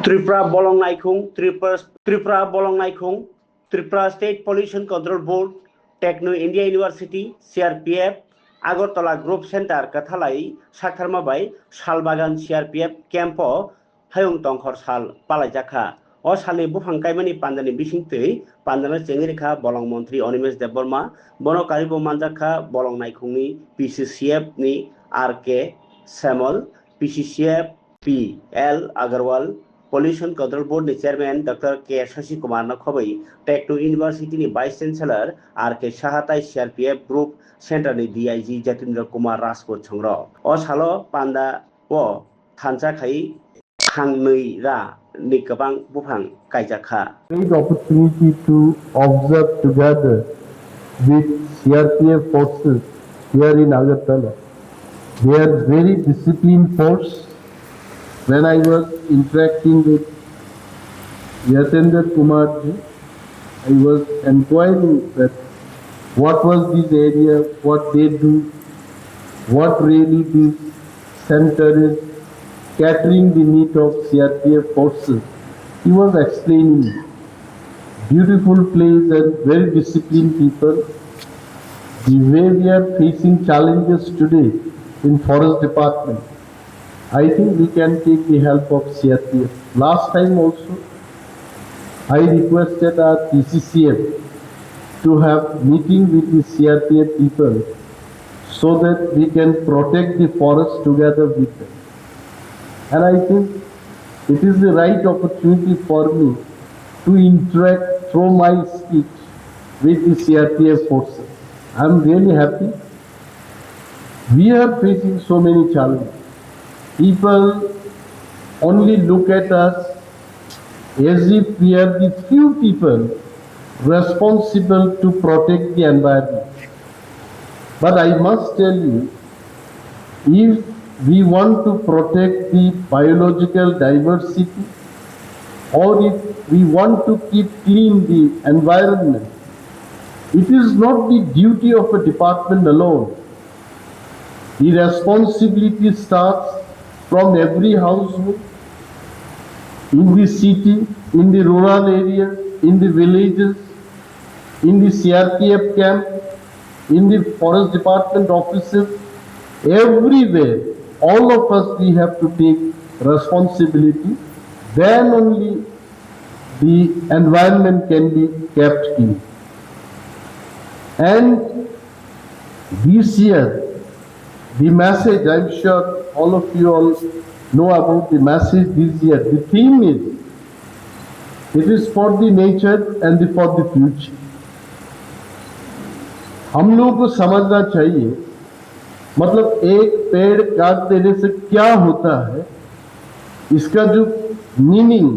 Tripura Bolong Naikung, Tripura State Pollution Control Board, Techno India University, CRPF, Agartala Group Center Kathalai, Sakarmabai, Salbagan CRPF Campo, Hayung Tongkor Sal, Palajaka, O Sali Bufangkaimani Pandani Bishingtui, Pandana Chengrika, Bolong Montri, Onimes de Burma, Bono Karibo Manjaka, Bolong Naikuni, PCCF ni RK Samuel, PCCF P. L. Agarwal, Pollution Control Board ni Chairman Dr. K. Shashi Kumar na khobai, Techno University ni Vice Chancellor R.K. Shahatai CRPF Group Center ni DIG Jatindra Kumar Raspur Chongro. O salo panda o thancha khai hangnui ra ni kabang bufang kaijaka. Great opportunity to observe together with CRPF forces here in Agartala. They are very disciplined force. When I was interacting with Yatendra Kumar ji, I was inquiring that what was this area, what they do, what really this center is catering the need of CRPF forces. He was explaining beautiful place and very disciplined people. The way we are facing challenges today in forest department, I think we can take the help of CRPF. Last time also, I requested our PCCF to have meeting with the CRPF people so that we can protect the forest together with them. And I think it is the right opportunity for me to interact through my speech with the CRPF forces. I am really happy. We are facing so many challenges. People only look at us as if we are the few people responsible to protect the environment. But I must tell you, if we want to protect the biological diversity, or if we want to keep clean the environment, it is not the duty of a department alone. The responsibility starts from every household, in the city, in the rural areas, in the villages, in the CRPF camp, in the forest department offices, everywhere. All of us, we have to take responsibility. Then only the environment can be kept clean. And this year, the message, I'm sure all of you all know about the message this year. The theme is, it is for the nature and for the future. हम लोगों को समझना चाहिए, मतलब एक पेड़ काट देने से क्या होता है, इसका जो मीनिंग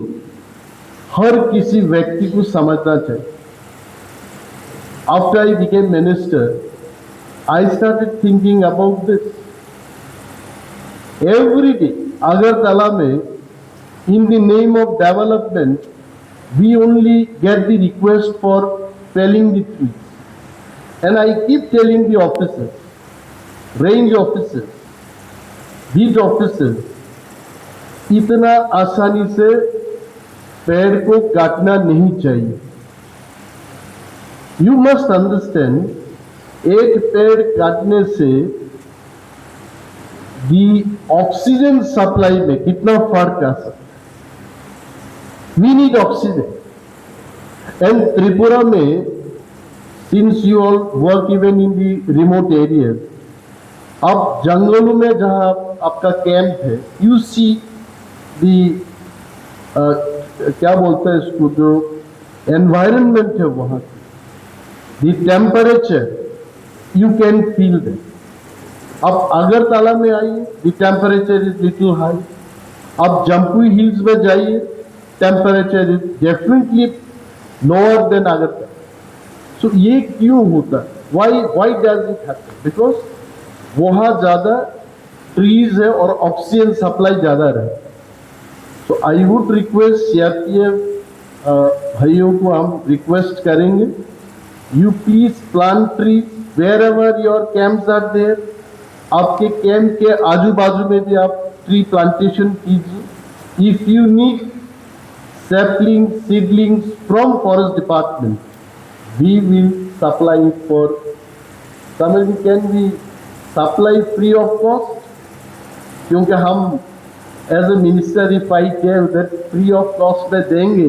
हर किसी व्यक्ति को समझना चाहिए. After I became minister, I started thinking about this. Every day, Agartala mein, in the name of development, we only get the request for felling the trees. And I keep telling the officers, range officers, beat officers, इतना आसानी से पेड़ को काटना नहीं चाहिए. You must understand, एक पेड़ काटने से the oxygen supply में कितना फर्क आ सकता है. We need oxygen. And Tripura में, since you all work even in the remote areas, आप जंगलों में जहाँ आपका कैंप है, you see the क्या बोलते हैं इसको, जो environment है वहाँ, the temperature, you can feel that. अब अगरतला में आइए, the temperature is little high. अब जम्पुई हिल्स में जाइए, temperature is definitely lower than Agartala. So ये क्यों होता है? Why does it happen? Because वहाँ ज़्यादा trees है और ऑक्सीजन सप्लाई ज़्यादा रहे. So I would request CRPF भाइयों को हम रिक्वेस्ट करेंगे, you please plant trees wherever your camps are there. आपके कैंप के आजू बाजू में भी आप ट्री प्लांटेशन कीजिए. If you need sapling seedlings from forest department. We will supply it for. Samal ji, can we supply free of cost? क्योंकि हम as a minister if I care that free of cost में देंगे,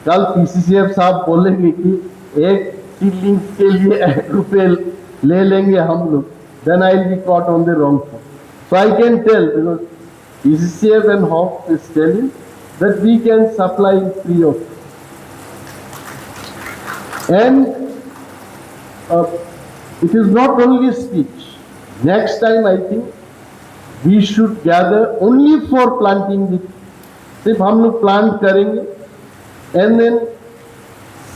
कल PCCF साहब बोलेंगे कि एक seedlings के लिए 1 रुपये ले लेंगे हम लोग, then I will be caught on the wrong foot. So I can tell because PCCF and HoFF is telling that we can supply free of. And it is not only speech. Next time I think we should gather only for planting the, सिर्फ हम लोग plant करेंगे. And then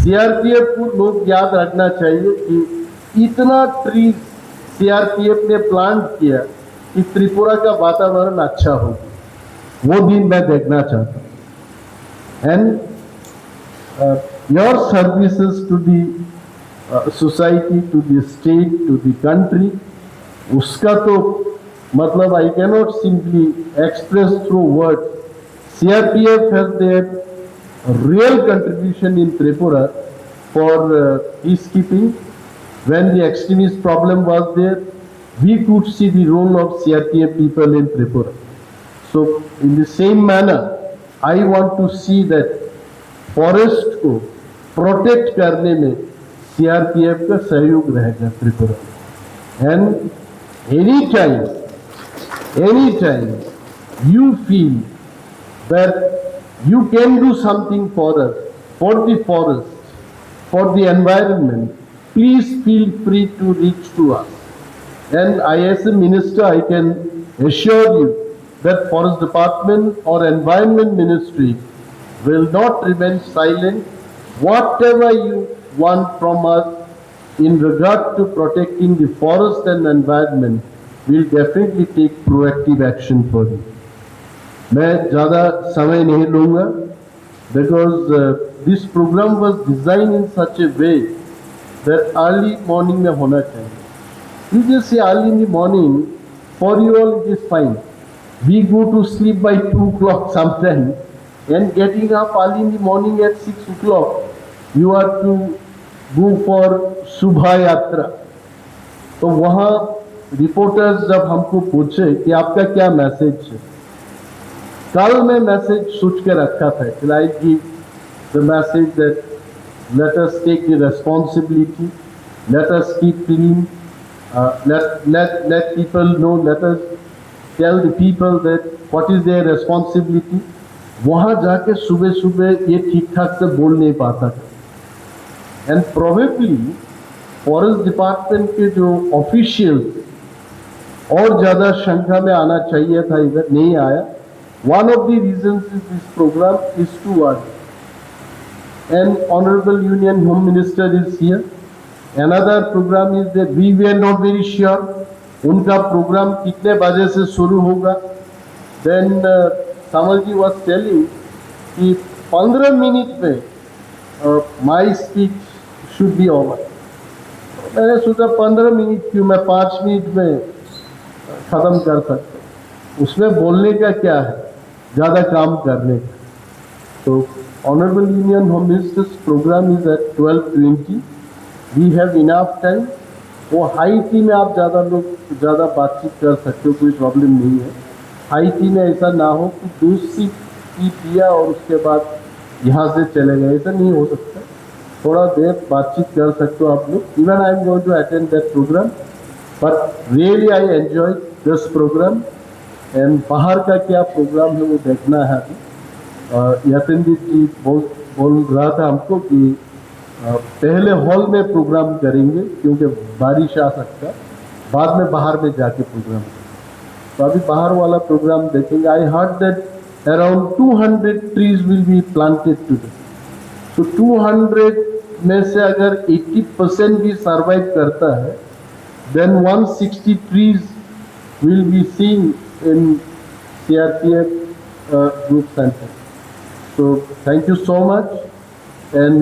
CRPF को लोग याद रखना चाहिए कि इतना ट्री सीआरपीएफ ने प्लांट किया कि त्रिपुरा का वातावरण अच्छा हो. वो दिन मैं देखना चाहता हूँ. And your services to the society, to the state, to the country, उसका तो मतलब I cannot simply express through word. CRPF has their real contribution in Tripura for peacekeeping. When the extremist problem was there, we could see the role of CRPF people in Tripura. So in the same manner, I want to see that forest को protect करने में CRPF का सहयोग रहेगा Tripura. And any time you feel that you can do something for us, for the forest, for the environment, please feel free to reach to us. And I as a minister I can assure you that forest department or environment ministry will not remain silent. Whatever you want from us in regard to protecting the forest and environment, will definitely take proactive action for you. मैं ज़्यादा समय नहीं लूँगा because this program was designed in such a way that early morning में होना चाहिए. You just say early in the morning, for you all it is fine. We go to sleep by 2 o'clock sometime, and getting up early in the morning at 6 o'clock, you are to go for सुबह यात्रा. तो वहाँ reporters जब हमको पूछे कि आपका क्या मैसेज है, कल मैं मैसेज सोच के रखा था कि I give the message that let us take the responsibility, let us keep clean, let people know, let us tell the people that what is their responsibility. वहाँ जाके सुबह सुबह ये ठीक ठाक से बोल नहीं पाता था. एंड प्रोबेबली फॉरेस्ट डिपार्टमेंट के जो ऑफिशियल्स और ज़्यादा संख्या में आना चाहिए था, इधर नहीं आया. One of the reasons is this program is too early. And honourable union home minister is here. Another program is that we were not very sure उनका प्रोग्राम कितने बजे से शुरू होगा. Then Samal ji was telling कि 15 minute में my speech should be over. मैंने सोचा 15 मिनट क्यों, मैं 5 मिनट में ख़त्म कर सकता हूँ. उसमें बोलने का क्या है, ज़्यादा काम करने का. तो honourable union home minister's program is at 12:20. We have enough time. वो हाई टी में आप ज़्यादा लोग ज़्यादा बातचीत कर सकते हो, कोई प्रॉब्लम नहीं है. हाई टी में ऐसा ना हो कि 2 सीप टी पिया और उसके बाद यहाँ से चले गए, ऐसा नहीं हो सकता. थोड़ा देर बातचीत कर सकते हो आप लोग. Even I am going to attend that program, but really I enjoy this program. And बाहर का क्या प्रोग्राम है वो देखना है. अभी यतेंद्र जी बोल रहा था हमको कि पहले हॉल में प्रोग्राम करेंगे क्योंकि बारिश आ सकता, बाद में बाहर में जाके प्रोग्राम करेंगे. तो अभी बाहर वाला प्रोग्राम देखेंगे. I heard that around 200 trees will B planted today. तो 200 में से अगर 80% भी सर्वाइव करता है, then 160 trees will be seen in CRPF group center. So thank you so much. And